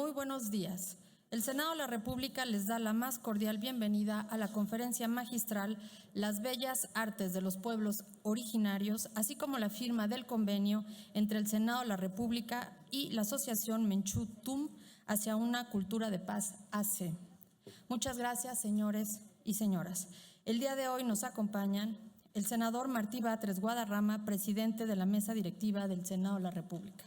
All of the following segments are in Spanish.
Muy buenos días. El Senado de la República les da la más cordial bienvenida a la conferencia magistral Las Bellas Artes de los Pueblos Originarios, así como la firma del convenio entre el Senado de la República y la Asociación Menchú Tum hacia una cultura de paz AC. Muchas gracias, señores y señoras. El día de hoy nos acompañan el senador Martí Batres Guadarrama, presidente de la mesa directiva del Senado de la República.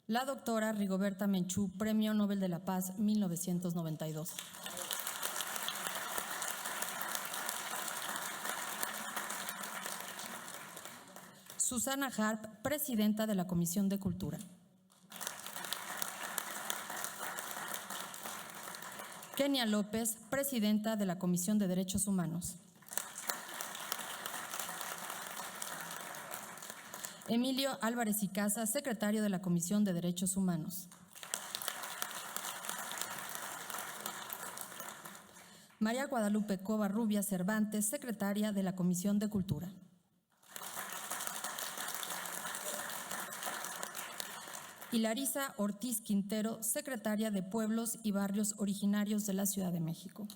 La doctora Rigoberta Menchú, Premio Nobel de la Paz 1992. Susana Harp, presidenta de la Comisión de Cultura. Kenia López, presidenta de la Comisión de Derechos Humanos. Emilio Álvarez y Casa, secretario de la Comisión de Derechos Humanos. María Guadalupe Covarrubias Cervantes, secretaria de la Comisión de Cultura. Y Larisa Ortiz Quintero, secretaria de Pueblos y Barrios Originarios de la Ciudad de México.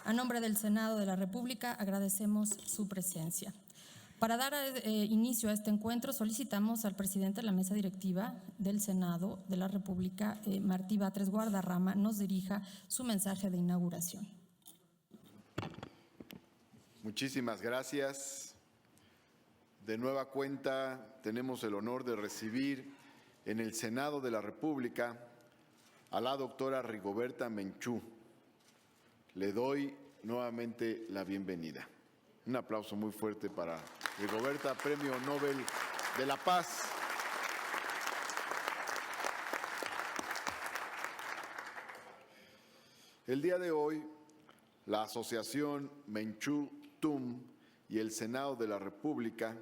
A nombre del Senado de la República, agradecemos su presencia. Para dar inicio a este encuentro, solicitamos al presidente de la mesa directiva del Senado de la República, Martí Batres Guadarrama, nos dirija su mensaje de inauguración. Muchísimas gracias. De nueva cuenta, tenemos el honor de recibir en el Senado de la República a la doctora Rigoberta Menchú. Le doy nuevamente la bienvenida. Un aplauso muy fuerte para Rigoberta, Premio Nobel de la Paz. El día de hoy, la Asociación Menchú Tum y el Senado de la República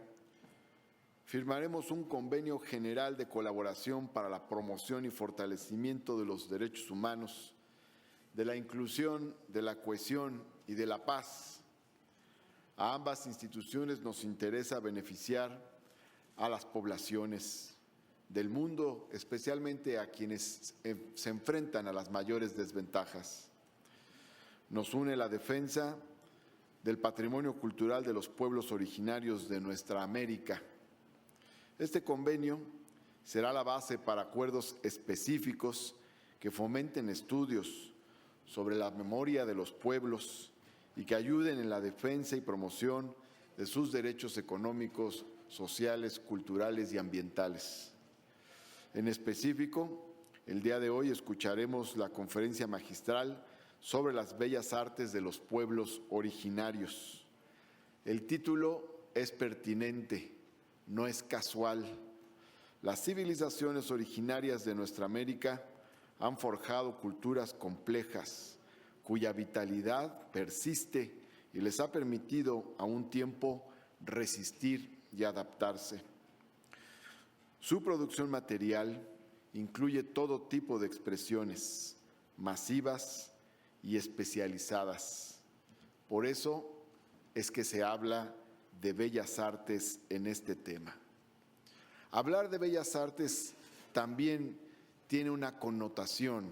firmaremos un convenio general de colaboración para la promoción y fortalecimiento de los derechos humanos, de la inclusión, de la cohesión y de la paz. A ambas instituciones nos interesa beneficiar a las poblaciones del mundo, especialmente a quienes se enfrentan a las mayores desventajas. Nos une la defensa del patrimonio cultural de los pueblos originarios de nuestra América. Este convenio será la base para acuerdos específicos que fomenten estudios sobre la memoria de los pueblos y que ayuden en la defensa y promoción de sus derechos económicos, sociales, culturales y ambientales. En específico, el día de hoy escucharemos la conferencia magistral sobre las bellas artes de los pueblos originarios. El título es pertinente, no es casual. Las civilizaciones originarias de nuestra América han forjado culturas complejas, cuya vitalidad persiste y les ha permitido a un tiempo resistir y adaptarse. Su producción material incluye todo tipo de expresiones masivas y especializadas. Por eso es que se habla de bellas artes en este tema. Hablar de bellas artes también tiene una connotación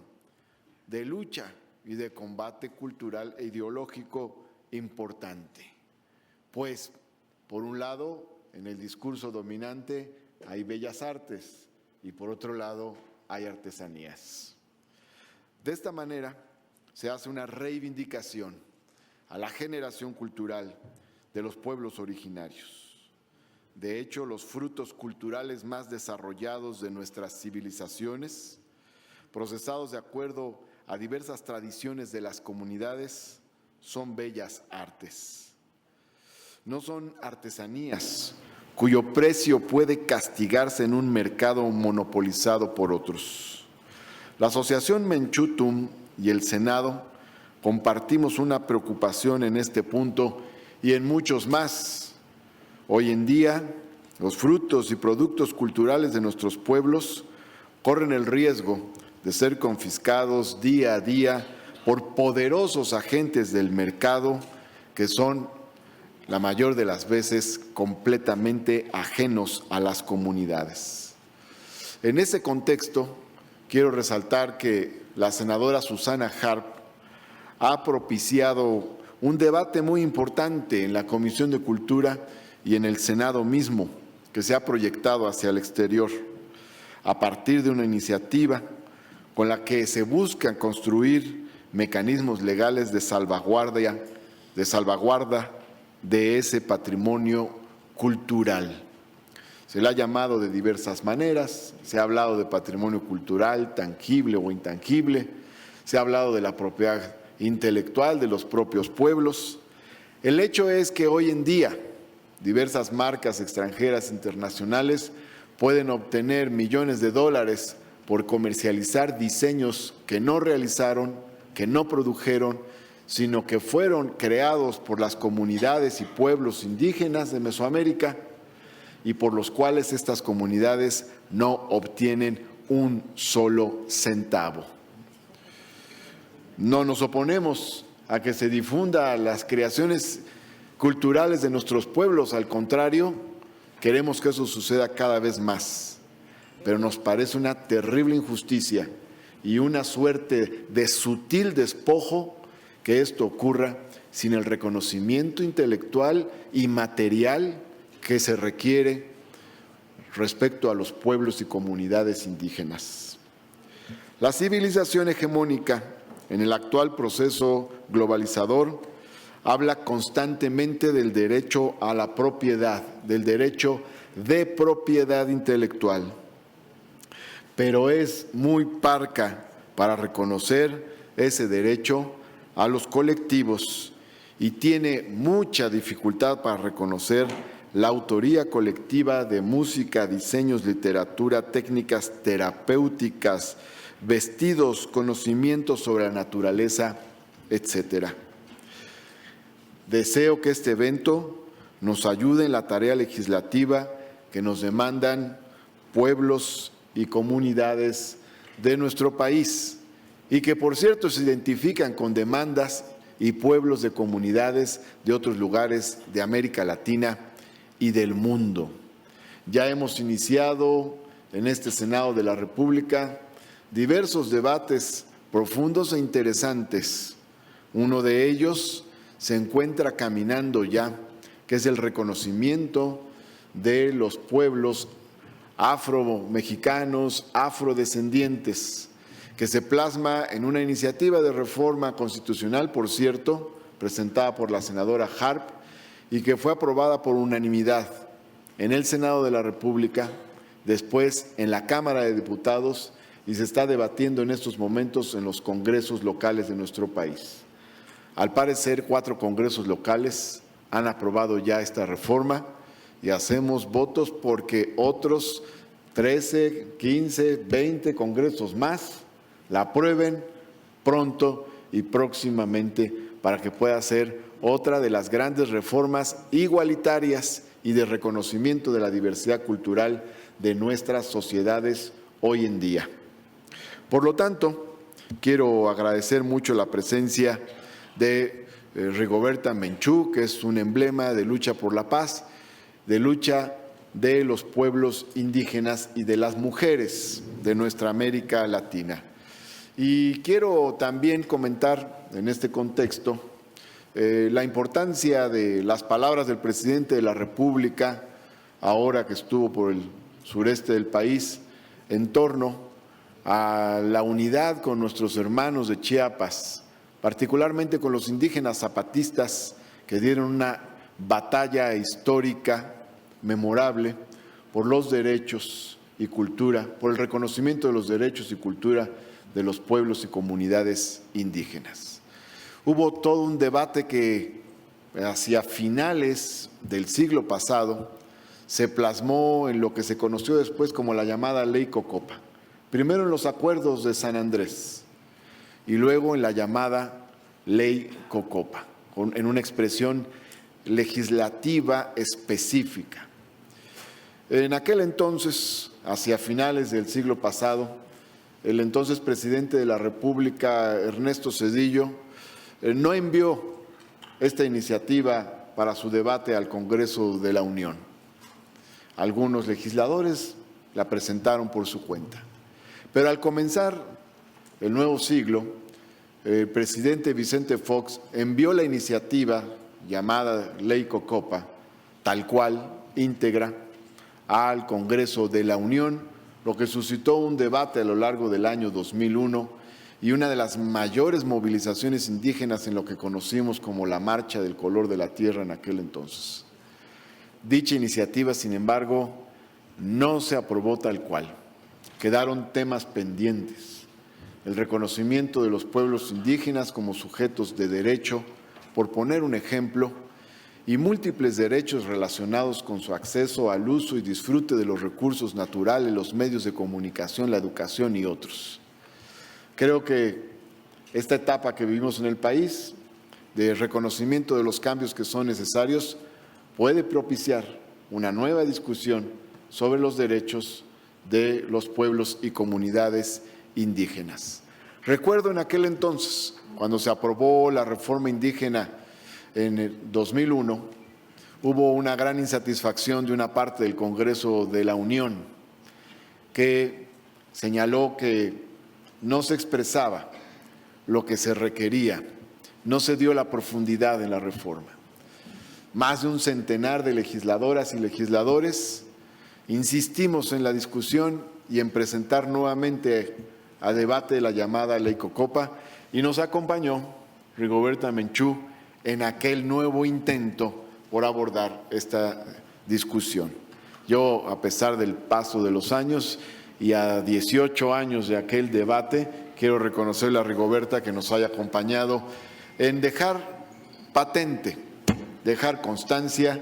de lucha y de combate cultural e ideológico importante. Pues, por un lado, en el discurso dominante hay bellas artes y por otro lado hay artesanías. De esta manera se hace una reivindicación a la generación cultural de los pueblos originarios. De hecho, los frutos culturales más desarrollados de nuestras civilizaciones, procesados de acuerdo a diversas tradiciones de las comunidades, son bellas artes. No son artesanías cuyo precio puede castigarse en un mercado monopolizado por otros. La Asociación Menchú Tum y el Senado compartimos una preocupación en este punto y en muchos más. Hoy en día, los frutos y productos culturales de nuestros pueblos corren el riesgo de ser confiscados día a día por poderosos agentes del mercado que son, la mayor de las veces, completamente ajenos a las comunidades. En ese contexto, quiero resaltar que la senadora Susana Harp ha propiciado un debate muy importante en la Comisión de Cultura y en el Senado mismo, que se ha proyectado hacia el exterior, a partir de una iniciativa con la que se busca construir mecanismos legales de salvaguarda de ese patrimonio cultural. Se le ha llamado de diversas maneras, se ha hablado de patrimonio cultural, tangible o intangible, se ha hablado de la propiedad intelectual de los propios pueblos. El hecho es que hoy en día diversas marcas extranjeras internacionales pueden obtener millones de dólares por comercializar diseños que no realizaron, que no produjeron, sino que fueron creados por las comunidades y pueblos indígenas de Mesoamérica y por los cuales estas comunidades no obtienen un solo centavo. No nos oponemos a que se difunda las creaciones culturales de nuestros pueblos, al contrario, queremos que eso suceda cada vez más, pero nos parece una terrible injusticia y una suerte de sutil despojo que esto ocurra sin el reconocimiento intelectual y material que se requiere respecto a los pueblos y comunidades indígenas. La civilización hegemónica en el actual proceso globalizador habla constantemente del derecho a la propiedad, del derecho de propiedad intelectual, pero es muy parca para reconocer ese derecho a los colectivos y tiene mucha dificultad para reconocer la autoría colectiva de música, diseños, literatura, técnicas terapéuticas, vestidos, conocimientos sobre la naturaleza, etcétera. Deseo que este evento nos ayude en la tarea legislativa que nos demandan pueblos y comunidades de nuestro país y que, por cierto, se identifican con demandas y pueblos de comunidades de otros lugares de América Latina y del mundo. Ya hemos iniciado en este Senado de la República diversos debates profundos e interesantes. Uno de ellos se encuentra caminando ya, que es el reconocimiento de los pueblos afro-mexicanos, afrodescendientes, que se plasma en una iniciativa de reforma constitucional, por cierto, presentada por la senadora Harp y que fue aprobada por unanimidad en el Senado de la República, después en la Cámara de Diputados y se está debatiendo en estos momentos en los congresos locales de nuestro país. Al parecer, 4 congresos locales han aprobado ya esta reforma y hacemos votos porque otros 13, 15, 20 congresos más la aprueben pronto y próximamente para que pueda ser otra de las grandes reformas igualitarias y de reconocimiento de la diversidad cultural de nuestras sociedades hoy en día. Por lo tanto, quiero agradecer mucho la presencia de Rigoberta Menchú, que es un emblema de lucha por la paz, de lucha de los pueblos indígenas y de las mujeres de nuestra América Latina. Y quiero también comentar en este contexto la importancia de las palabras del presidente de la República, ahora que estuvo por el sureste del país, en torno a la unidad con nuestros hermanos de Chiapas, particularmente con los indígenas zapatistas que dieron una batalla histórica memorable por los derechos y cultura, por el reconocimiento de los derechos y cultura de los pueblos y comunidades indígenas. Hubo todo un debate que hacia finales del siglo pasado se plasmó en lo que se conoció después como la llamada Ley Cocopa. Primero en los acuerdos de San Andrés y luego en la llamada Ley Cocopa, en una expresión legislativa específica. En aquel entonces, hacia finales del siglo pasado, el entonces presidente de la República, Ernesto Zedillo, no envió esta iniciativa para su debate al Congreso de la Unión. Algunos legisladores la presentaron por su cuenta. Pero al comenzar el nuevo siglo, el presidente Vicente Fox envió la iniciativa llamada Ley Cocopa, tal cual, íntegra, al Congreso de la Unión, lo que suscitó un debate a lo largo del año 2001 y una de las mayores movilizaciones indígenas en lo que conocimos como la Marcha del Color de la Tierra en aquel entonces. Dicha iniciativa, sin embargo, no se aprobó tal cual. Quedaron temas pendientes. El reconocimiento de los pueblos indígenas como sujetos de derecho, por poner un ejemplo, y múltiples derechos relacionados con su acceso al uso y disfrute de los recursos naturales, los medios de comunicación, la educación y otros. Creo que esta etapa que vivimos en el país, de reconocimiento de los cambios que son necesarios, puede propiciar una nueva discusión sobre los derechos de los pueblos y comunidades indígenas. Recuerdo en aquel entonces, cuando se aprobó la reforma indígena en el 2001, hubo una gran insatisfacción de una parte del Congreso de la Unión que señaló que no se expresaba lo que se requería, no se dio la profundidad en la reforma. Más de un centenar de legisladoras y legisladores insistimos en la discusión y en presentar nuevamente a debate la llamada Ley Cocopa, y nos acompañó Rigoberta Menchú en aquel nuevo intento por abordar esta discusión. Yo, a pesar del paso de los años y a 18 años de aquel debate, quiero reconocerle a Rigoberta que nos haya acompañado en dejar patente, dejar constancia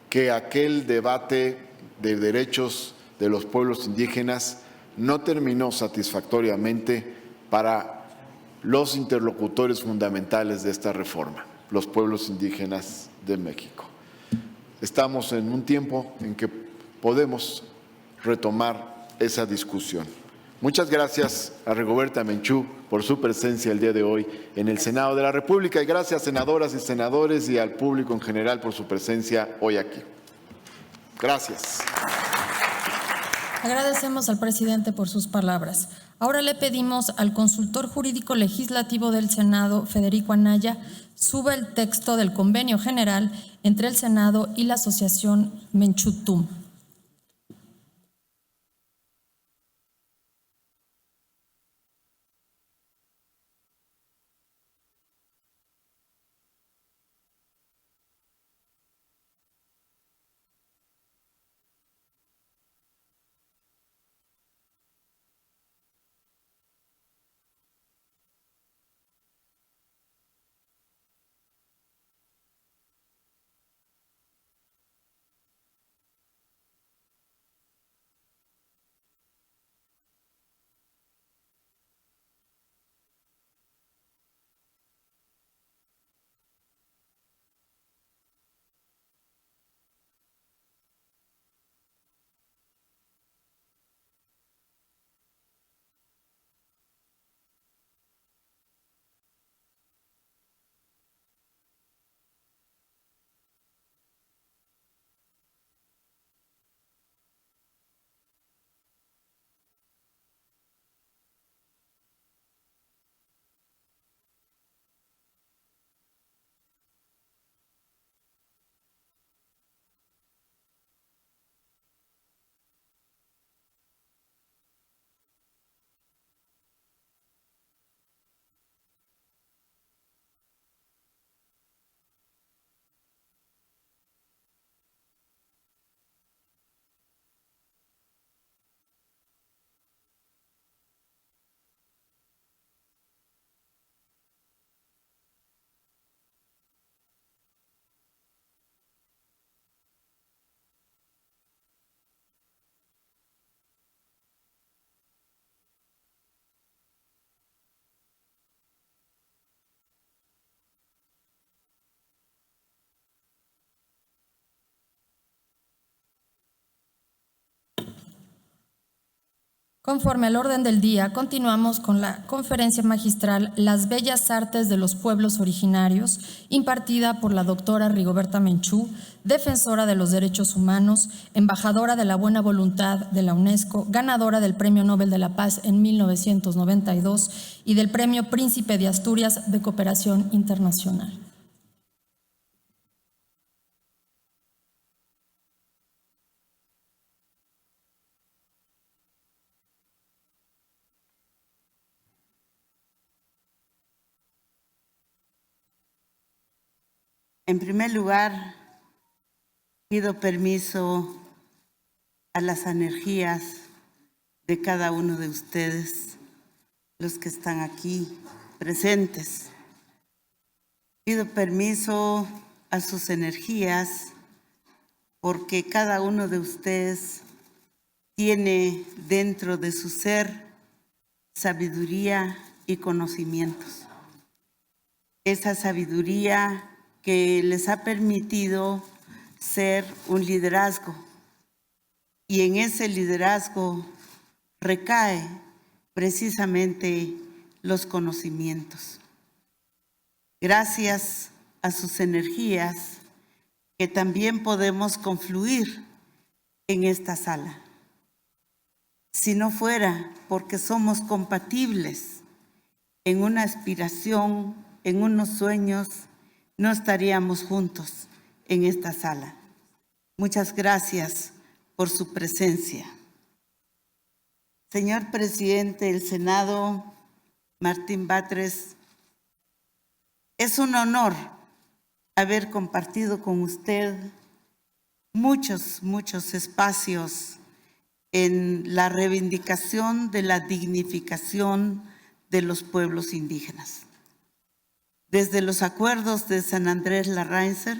que aquel debate de derechos de los pueblos indígenas no terminó satisfactoriamente para los interlocutores fundamentales de esta reforma, los pueblos indígenas de México. Estamos en un tiempo en que podemos retomar esa discusión. Muchas gracias a Rigoberta Menchú por su presencia el día de hoy en el Senado de la República, y gracias, senadoras y senadores, y al público en general por su presencia hoy aquí. Gracias. Agradecemos al presidente por sus palabras. Ahora le pedimos al consultor jurídico legislativo del Senado, Federico Anaya, suba el texto del convenio general entre el Senado y la Asociación Menchú-TUM. Conforme al orden del día, continuamos con la conferencia magistral Las Bellas Artes de los Pueblos Originarios, impartida por la doctora Rigoberta Menchú, defensora de los derechos humanos, embajadora de la buena voluntad de la UNESCO, ganadora del Premio Nobel de la Paz en 1992 y del Premio Príncipe de Asturias de Cooperación Internacional. En primer lugar, pido permiso a las energías de cada uno de ustedes, los que están aquí presentes. Pido permiso a sus energías porque cada uno de ustedes tiene dentro de su ser sabiduría y conocimientos. Esa sabiduría que les ha permitido ser un liderazgo. Y en ese liderazgo recae precisamente los conocimientos. Gracias a sus energías que también podemos confluir en esta sala. Si no fuera porque somos compatibles en una aspiración, en unos sueños, no estaríamos juntos en esta sala. Muchas gracias por su presencia. Señor presidente del Senado, Martín Batres, es un honor haber compartido con usted muchos espacios en la reivindicación de la dignificación de los pueblos indígenas. Desde los acuerdos de San Andrés Larraíncer,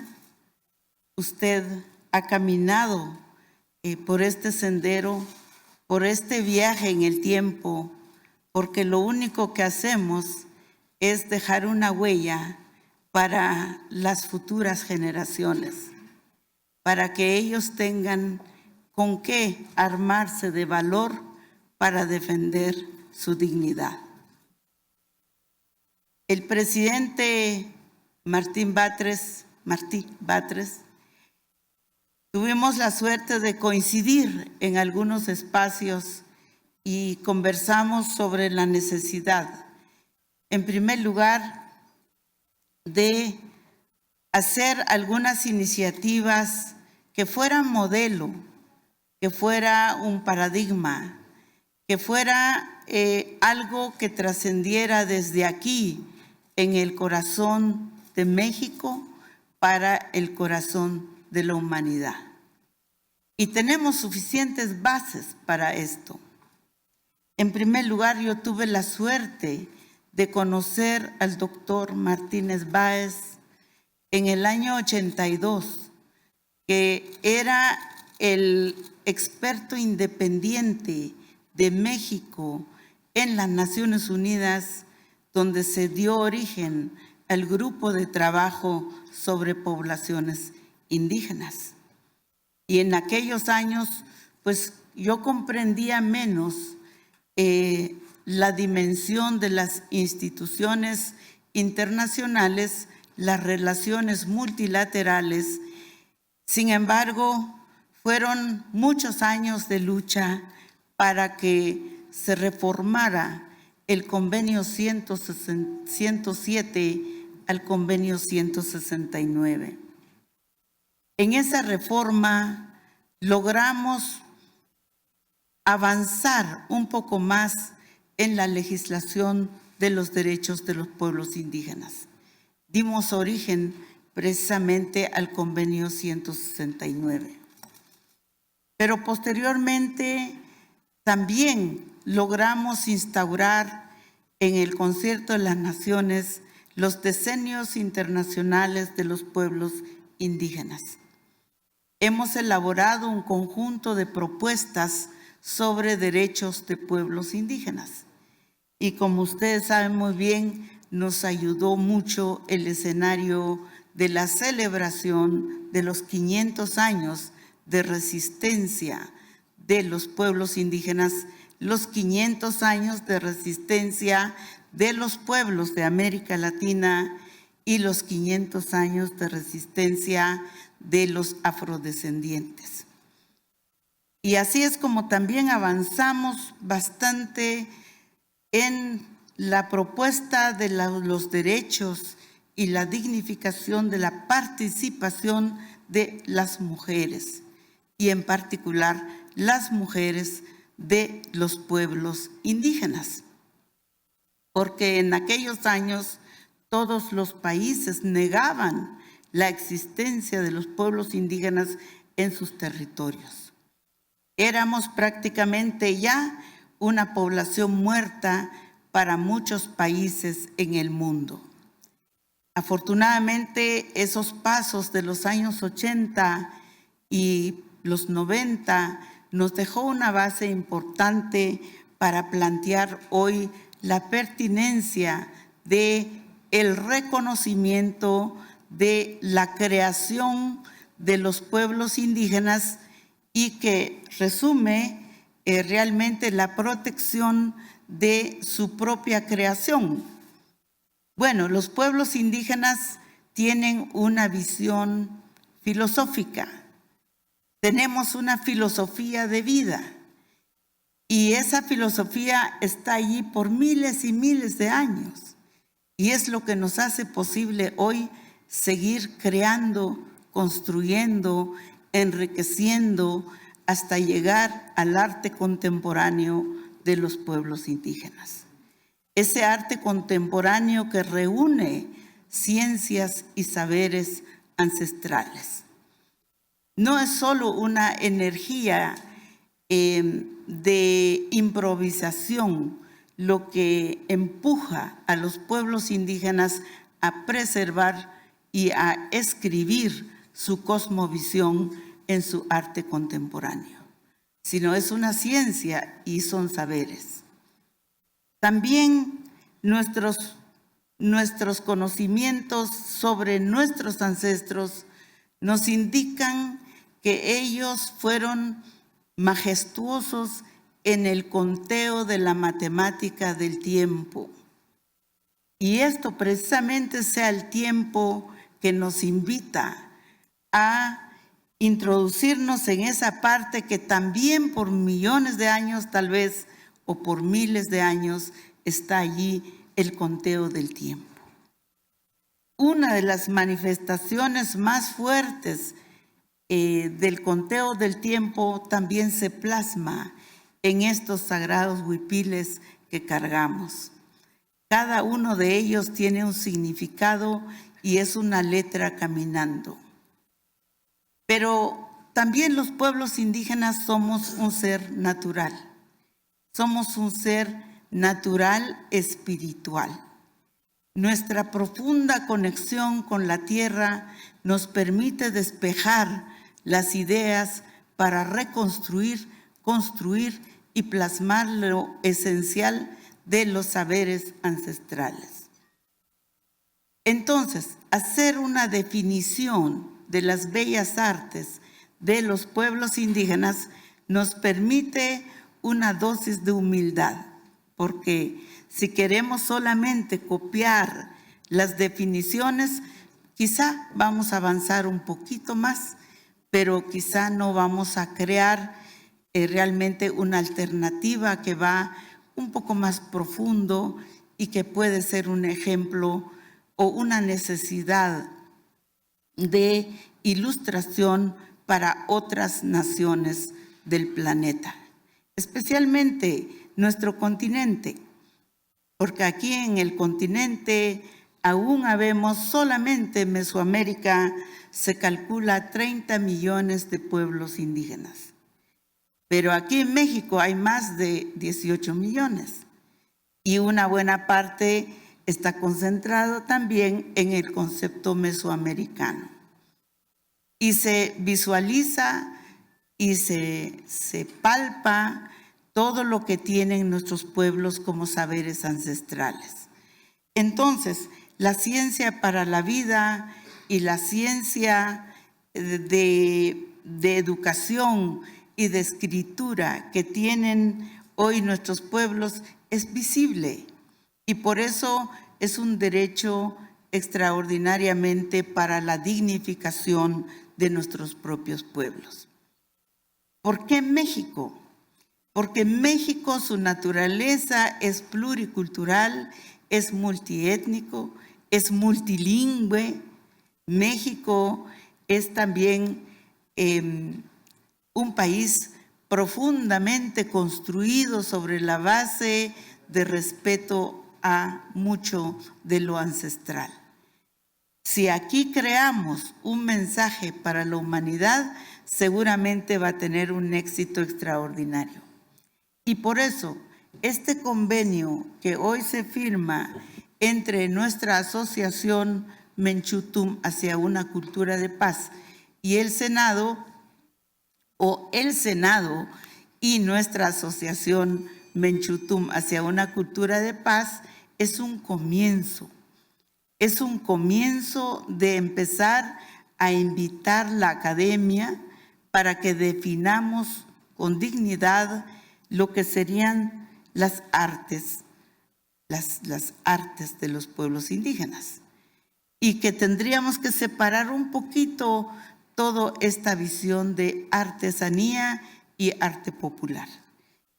usted ha caminado por este sendero, por este viaje en el tiempo, porque lo único que hacemos es dejar una huella para las futuras generaciones, para que ellos tengan con qué armarse de valor para defender su dignidad. El presidente Martí Batres, tuvimos la suerte de coincidir en algunos espacios y conversamos sobre la necesidad, en primer lugar, de hacer algunas iniciativas que fueran modelo, que fuera un paradigma, que fuera algo que trascendiera desde aquí, en el corazón de México, para el corazón de la humanidad. Y tenemos suficientes bases para esto. En primer lugar, yo tuve la suerte de conocer al doctor Martínez Báez en el año 82, que era el experto independiente de México en las Naciones Unidas, donde se dio origen al grupo de trabajo sobre poblaciones indígenas. Y en aquellos años, pues yo comprendía menos la dimensión de las instituciones internacionales, las relaciones multilaterales. Sin embargo, fueron muchos años de lucha para que se reformara el convenio 107 al convenio 169. En esa reforma logramos avanzar un poco más en la legislación de los derechos de los pueblos indígenas. Dimos origen precisamente al convenio 169. Pero posteriormente también logramos instaurar en el Concierto de las Naciones los decenios internacionales de los pueblos indígenas. Hemos elaborado un conjunto de propuestas sobre derechos de pueblos indígenas. Y como ustedes saben muy bien, nos ayudó mucho el escenario de la celebración de los 500 años de resistencia de los pueblos indígenas, los 500 años de resistencia de los pueblos de América Latina y los 500 años de resistencia de los afrodescendientes. Y así es como también avanzamos bastante en la propuesta de los derechos y la dignificación de la participación de las mujeres, y en particular las mujeres de los pueblos indígenas. Porque en aquellos años todos los países negaban la existencia de los pueblos indígenas en sus territorios. Éramos prácticamente ya una población muerta para muchos países en el mundo. Afortunadamente, esos pasos de los años 80 y los 90 nos dejó una base importante para plantear hoy la pertinencia de el reconocimiento de la creación de los pueblos indígenas y que resume realmente la protección de su propia creación. Bueno, los pueblos indígenas tienen una visión filosófica, tenemos una filosofía de vida y esa filosofía está allí por miles y miles de años y es lo que nos hace posible hoy seguir creando, construyendo, enriqueciendo hasta llegar al arte contemporáneo de los pueblos indígenas. Ese arte contemporáneo que reúne ciencias y saberes ancestrales. No es solo una energía de improvisación lo que empuja a los pueblos indígenas a preservar y a escribir su cosmovisión en su arte contemporáneo, sino es una ciencia y son saberes. También nuestros conocimientos sobre nuestros ancestros nos indican que ellos fueron majestuosos en el conteo de la matemática del tiempo. Y esto precisamente sea el tiempo que nos invita a introducirnos en esa parte que también por millones de años tal vez o por miles de años está allí el conteo del tiempo. Una de las manifestaciones más fuertes del conteo del tiempo también se plasma en estos sagrados huipiles que cargamos. Cada uno de ellos tiene un significado y es una letra caminando. Pero también los pueblos indígenas somos un ser natural. Somos un ser natural espiritual. Nuestra profunda conexión con la tierra nos permite despejar las ideas para reconstruir, construir y plasmar lo esencial de los saberes ancestrales. Entonces, hacer una definición de las bellas artes de los pueblos indígenas nos permite una dosis de humildad, porque si queremos solamente copiar las definiciones, quizá vamos a avanzar un poquito más, pero quizá no vamos a crear realmente una alternativa que va un poco más profundo y que puede ser un ejemplo o una necesidad de ilustración para otras naciones del planeta, especialmente nuestro continente, porque aquí en el continente aún habemos solamente en Mesoamérica se calcula 30 millones de pueblos indígenas. Pero aquí en México hay más de 18 millones y una buena parte está concentrado también en el concepto mesoamericano. Y se visualiza y se palpa todo lo que tienen nuestros pueblos como saberes ancestrales. Entonces, la ciencia para la vida y la ciencia de educación y de escritura que tienen hoy nuestros pueblos es visible y por eso es un derecho extraordinariamente para la dignificación de nuestros propios pueblos. ¿Por qué México? Porque México, su naturaleza es pluricultural, es multiétnico, es multilingüe. México es también un país profundamente construido sobre la base de respeto a mucho de lo ancestral. Si aquí creamos un mensaje para la humanidad, seguramente va a tener un éxito extraordinario. Y por eso, este convenio que hoy se firma entre nuestra asociación Menchú Tum hacia una cultura de paz y el Senado, o el Senado y nuestra asociación Menchú Tum hacia una cultura de paz, es un comienzo. Es un comienzo de empezar a invitar la academia para que definamos con dignidad lo que serían las artes de los pueblos indígenas. Y que tendríamos que separar un poquito toda esta visión de artesanía y arte popular.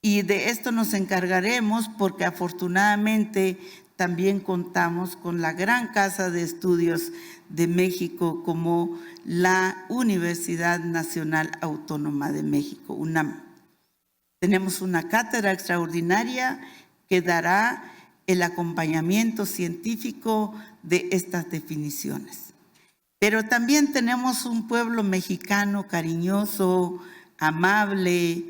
Y de esto nos encargaremos porque afortunadamente también contamos con la gran Casa de Estudios de México como la Universidad Nacional Autónoma de México, UNAM. Tenemos una cátedra extraordinaria que dará el acompañamiento científico de estas definiciones. Pero también tenemos un pueblo mexicano cariñoso, amable,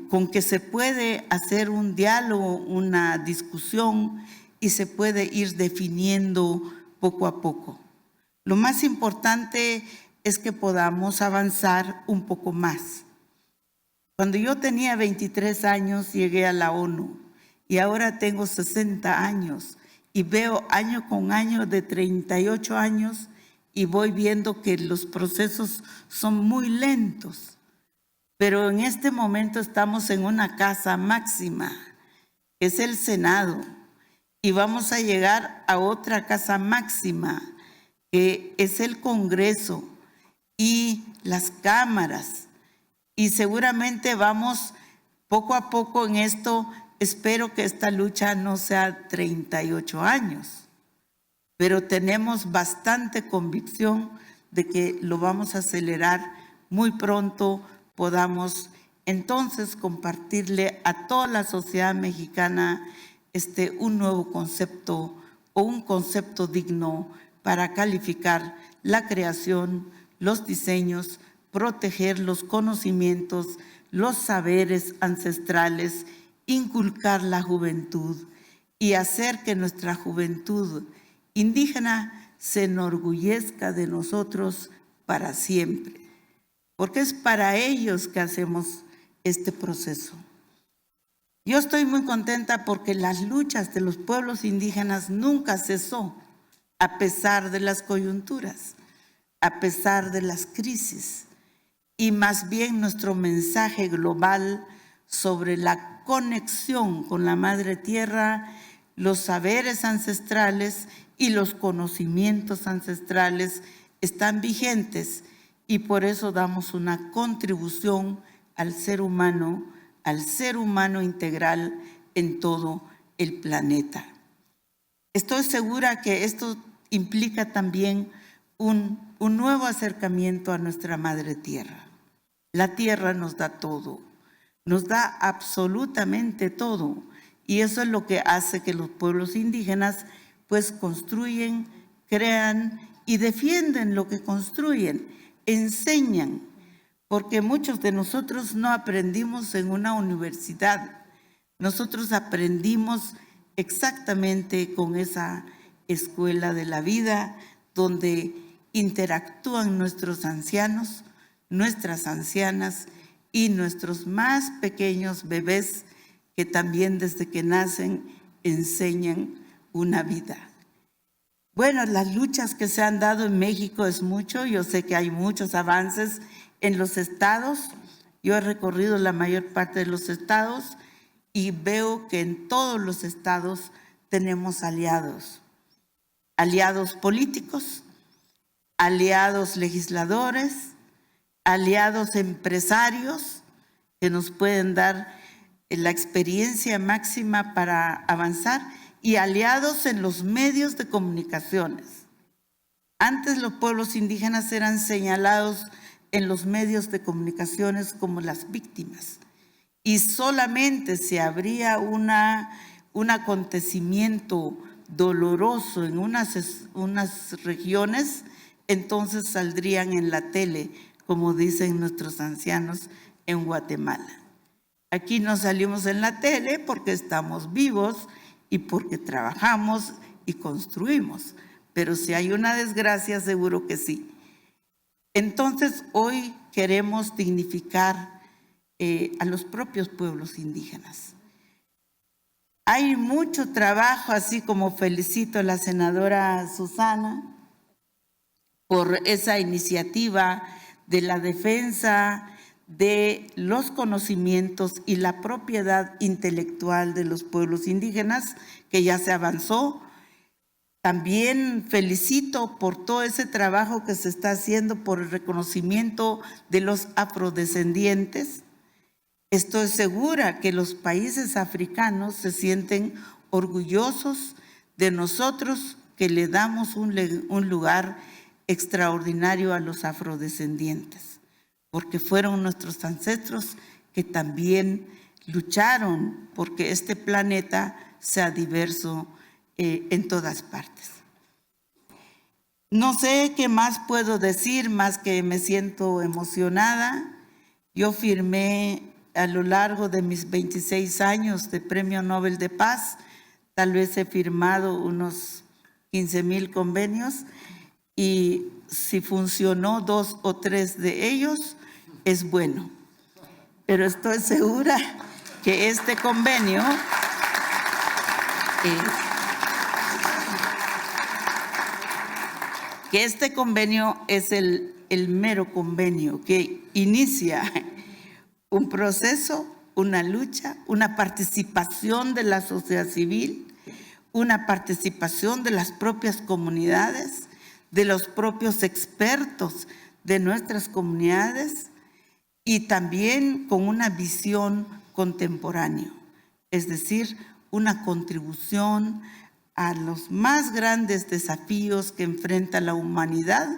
con que se puede hacer un diálogo, una discusión y se puede ir definiendo poco a poco. Lo más importante es que podamos avanzar un poco más. Cuando yo tenía 23 años llegué a la ONU y ahora tengo 60 años y veo año con año de 38 años y voy viendo que los procesos son muy lentos. Pero en este momento estamos en una casa máxima, que es el Senado, y vamos a llegar a otra casa máxima, que es el Congreso y las cámaras. Y seguramente vamos poco a poco en esto. Espero que esta lucha no sea 38 años, pero tenemos bastante convicción de que lo vamos a acelerar muy pronto. Podamos entonces compartirle a toda la sociedad mexicana un nuevo concepto o un concepto digno para calificar la creación, los diseños, proteger los conocimientos, los saberes ancestrales, inculcar la juventud y hacer que nuestra juventud indígena se enorgullezca de nosotros para siempre. Porque es para ellos que hacemos este proceso. Yo estoy muy contenta porque las luchas de los pueblos indígenas nunca cesó, a pesar de las coyunturas, a pesar de las crisis, y más bien nuestro mensaje global sobre la conexión con la Madre Tierra, los saberes ancestrales y los conocimientos ancestrales están vigentes. Y por eso damos una contribución al ser humano integral en todo el planeta. Estoy segura que esto implica también un nuevo acercamiento a nuestra Madre Tierra. La tierra nos da todo, nos da absolutamente todo. Y eso es lo que hace que los pueblos indígenas pues construyen, crean y defienden lo que construyen. Enseñan, porque muchos de nosotros no aprendimos en una universidad. Nosotros aprendimos exactamente con esa escuela de la vida donde interactúan nuestros ancianos, nuestras ancianas y nuestros más pequeños bebés que también desde que nacen enseñan una vida. Bueno, las luchas que se han dado en México es mucho. Yo sé que hay muchos avances en los estados. Yo he recorrido la mayor parte de los estados y veo que en todos los estados tenemos aliados políticos, aliados legisladores, aliados empresarios que nos pueden dar la experiencia máxima para avanzar y aliados en los medios de comunicaciones. Antes los pueblos indígenas eran señalados en los medios de comunicaciones como las víctimas y solamente si habría un acontecimiento doloroso en unas regiones, entonces saldrían en la tele, como dicen nuestros ancianos en Guatemala. Aquí no salimos en la tele porque estamos vivos y porque trabajamos y construimos, pero si hay una desgracia, seguro que sí. Entonces, hoy queremos dignificar a los propios pueblos indígenas. Hay mucho trabajo, así como felicito a la senadora Susana por esa iniciativa de la defensa de los conocimientos y la propiedad intelectual de los pueblos indígenas, que ya se avanzó. También felicito por todo ese trabajo que se está haciendo por el reconocimiento de los afrodescendientes. Estoy segura que los países africanos se sienten orgullosos de nosotros que le damos un lugar extraordinario a los afrodescendientes, porque fueron nuestros ancestros que también lucharon porque este planeta sea diverso en todas partes. No sé qué más puedo decir, más que me siento emocionada. Yo firmé a lo largo de mis 26 años de Premio Nobel de Paz, tal vez he firmado unos 15,000 convenios y si funcionó 2 o 3 de ellos, es bueno. Pero estoy segura que este convenio es el mero convenio que inicia un proceso, una lucha, una participación de la sociedad civil, una participación de las propias comunidades, de los propios expertos de nuestras comunidades y también con una visión contemporánea, es decir, una contribución a los más grandes desafíos que enfrenta la humanidad,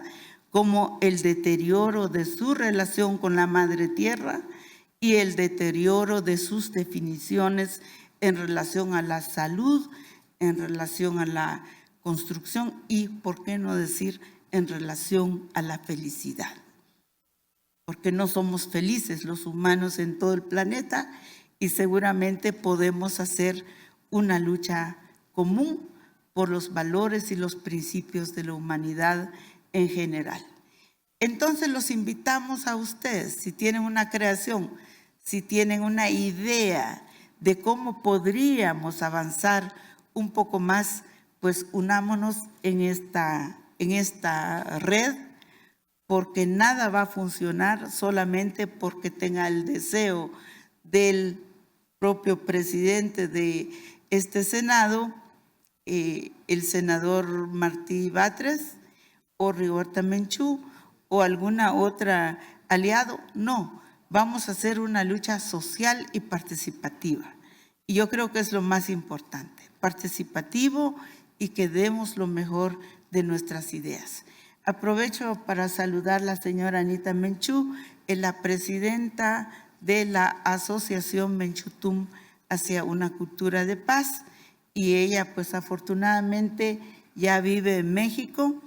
como el deterioro de su relación con la madre tierra y el deterioro de sus definiciones en relación a la salud, en relación a la construcción y, por qué no decir, en relación a la felicidad. Porque no somos felices los humanos en todo el planeta y seguramente podemos hacer una lucha común por los valores y los principios de la humanidad en general. Entonces los invitamos a ustedes, si tienen una creación, si tienen una idea de cómo podríamos avanzar un poco más, pues unámonos en esta red, porque nada va a funcionar solamente porque tenga el deseo del propio presidente de este Senado, el senador Martí Batres o Rigoberta Menchú o alguna otra aliado. No, vamos a hacer una lucha social y participativa. Y yo creo que es lo más importante, participativo y que demos lo mejor de nuestras ideas. Aprovecho para saludar a la señora Anita Menchú, la presidenta de la Asociación Menchutum hacia una cultura de paz, y ella pues afortunadamente ya vive en México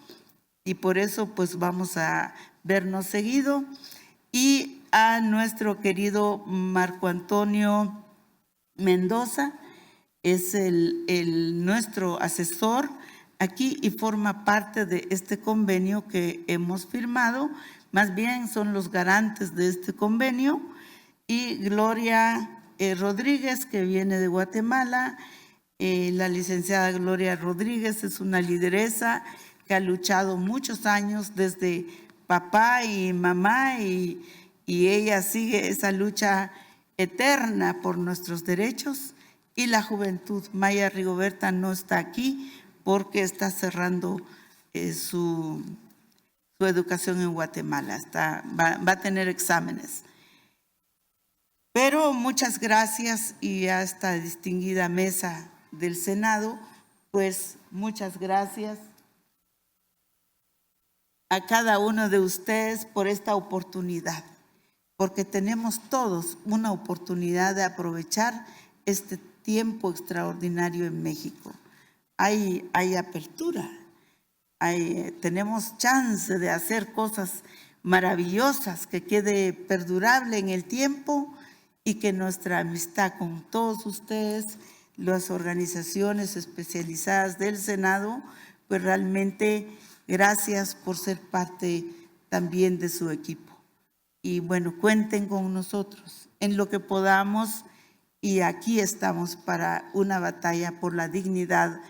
y por eso pues vamos a vernos seguido. Y a nuestro querido Marco Antonio Mendoza, es nuestro asesor aquí y forma parte de este convenio que hemos firmado, más bien son los garantes de este convenio, y Gloria Rodríguez, que viene de Guatemala. La licenciada Gloria Rodríguez es una lideresa que ha luchado muchos años desde papá y mamá y ella sigue esa lucha eterna por nuestros derechos, y la juventud. Maya Rigoberta no está aquí porque está cerrando su educación en Guatemala, va a tener exámenes. Pero muchas gracias, y a esta distinguida mesa del Senado, pues muchas gracias a cada uno de ustedes por esta oportunidad, porque tenemos todos una oportunidad de aprovechar este tiempo extraordinario en México. Hay apertura, tenemos chance de hacer cosas maravillosas, que quede perdurable en el tiempo, y que nuestra amistad con todos ustedes, las organizaciones especializadas del Senado, pues realmente gracias por ser parte también de su equipo. Y bueno, cuenten con nosotros en lo que podamos, y aquí estamos para una batalla por la dignidad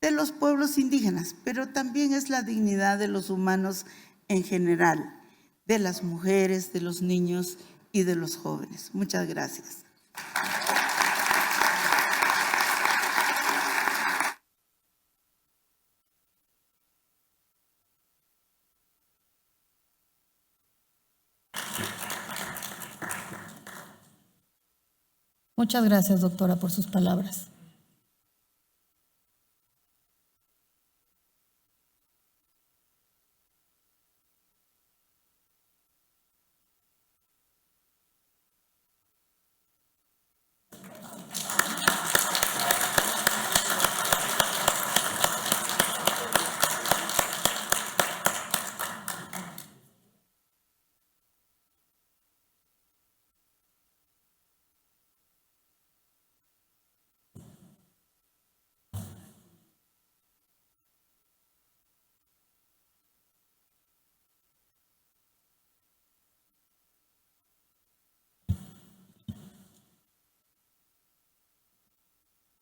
de los pueblos indígenas, pero también es la dignidad de los humanos en general, de las mujeres, de los niños y de los jóvenes. Muchas gracias. Muchas gracias, doctora, por sus palabras.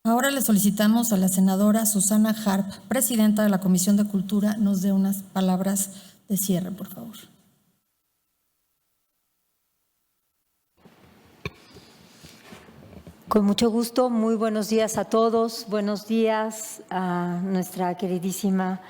Ahora le solicitamos a la senadora Susana Harp, presidenta de la Comisión de Cultura, nos dé unas palabras de cierre, por favor. Con mucho gusto, muy buenos días a todos. Buenos días a nuestra queridísima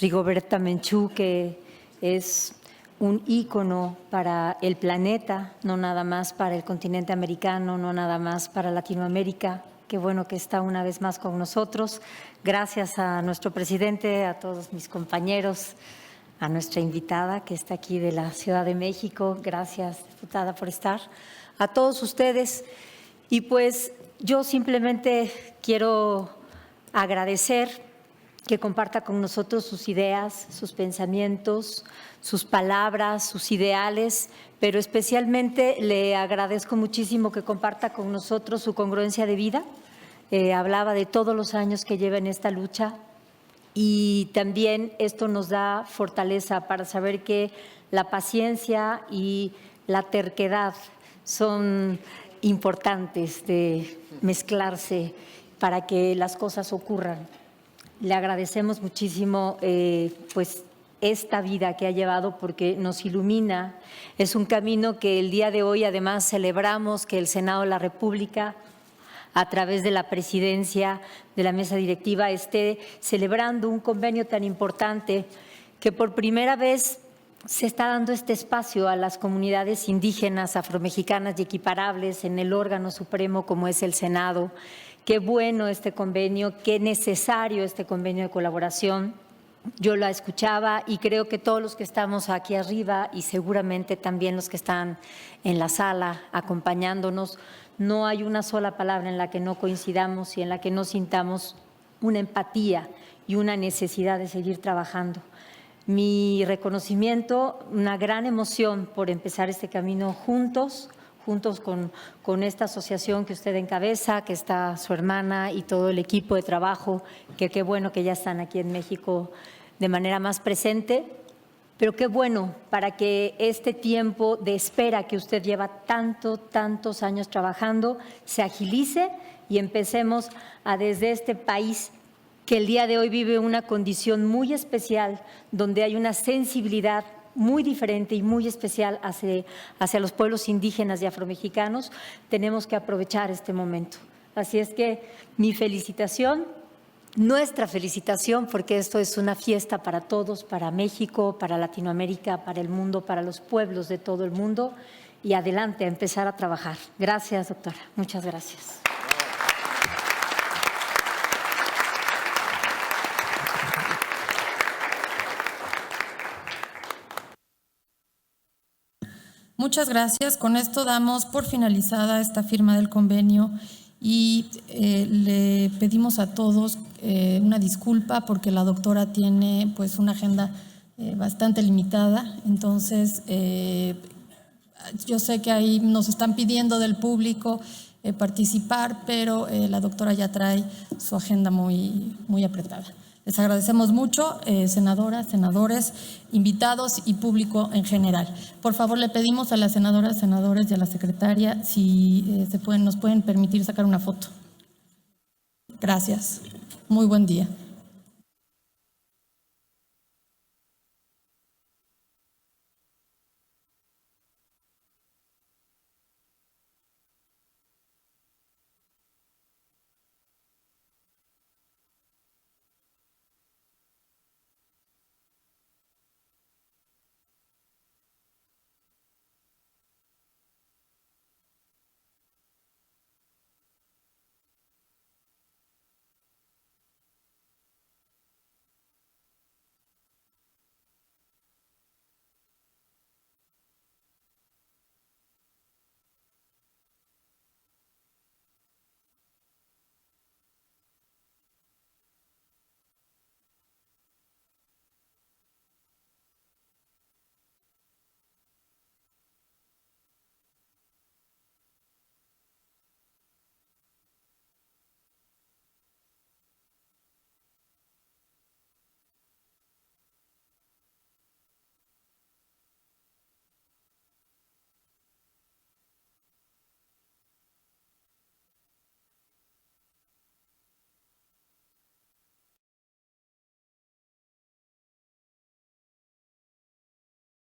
Rigoberta Menchú, que es un ícono para el planeta, no nada más para el continente americano, no nada más para Latinoamérica. Qué bueno que está una vez más con nosotros. Gracias a nuestro presidente, a todos mis compañeros, a nuestra invitada que está aquí de la Ciudad de México. Gracias, diputada, por estar. A todos ustedes. Y pues yo simplemente quiero agradecer que comparta con nosotros sus ideas, sus pensamientos, sus palabras, sus ideales, pero especialmente le agradezco muchísimo que comparta con nosotros su congruencia de vida. Hablaba de todos los años que lleva en esta lucha, y también esto nos da fortaleza para saber que la paciencia y la terquedad son importantes de mezclarse para que las cosas ocurran. Le agradecemos muchísimo pues esta vida que ha llevado, porque nos ilumina. Es un camino que el día de hoy además celebramos que el Senado de la República, a través de la presidencia de la mesa directiva, esté celebrando un convenio tan importante, que por primera vez se está dando este espacio a las comunidades indígenas, afromexicanas y equiparables en el órgano supremo como es el Senado. Qué bueno este convenio, qué necesario este convenio de colaboración. Yo la escuchaba y creo que todos los que estamos aquí arriba, y seguramente también los que están en la sala acompañándonos, no hay una sola palabra en la que no coincidamos y en la que no sintamos una empatía y una necesidad de seguir trabajando. Mi reconocimiento, una gran emoción por empezar este camino juntos con esta asociación que usted encabeza, que está su hermana y todo el equipo de trabajo, que qué bueno que ya están aquí en México de manera más presente. Pero qué bueno para que este tiempo de espera que usted lleva tantos años trabajando se agilice y empecemos a, desde este país que el día de hoy vive una condición muy especial, donde hay una sensibilidad muy diferente y muy especial hacia los pueblos indígenas y afromexicanos, tenemos que aprovechar este momento. Así es que mi felicitación, nuestra felicitación, porque esto es una fiesta para todos, para México, para Latinoamérica, para el mundo, para los pueblos de todo el mundo, y adelante a empezar a trabajar. Gracias, doctora. Muchas gracias. Muchas gracias. Con esto damos por finalizada esta firma del convenio y le pedimos a todos una disculpa porque la doctora tiene pues una agenda bastante limitada. Entonces, yo sé que ahí nos están pidiendo del público participar, pero la doctora ya trae su agenda muy apretada. Les agradecemos mucho, senadoras, senadores, invitados y público en general. Por favor, le pedimos a las senadoras, senadores y a la secretaria si nos pueden permitir sacar una foto. Gracias. Muy buen día.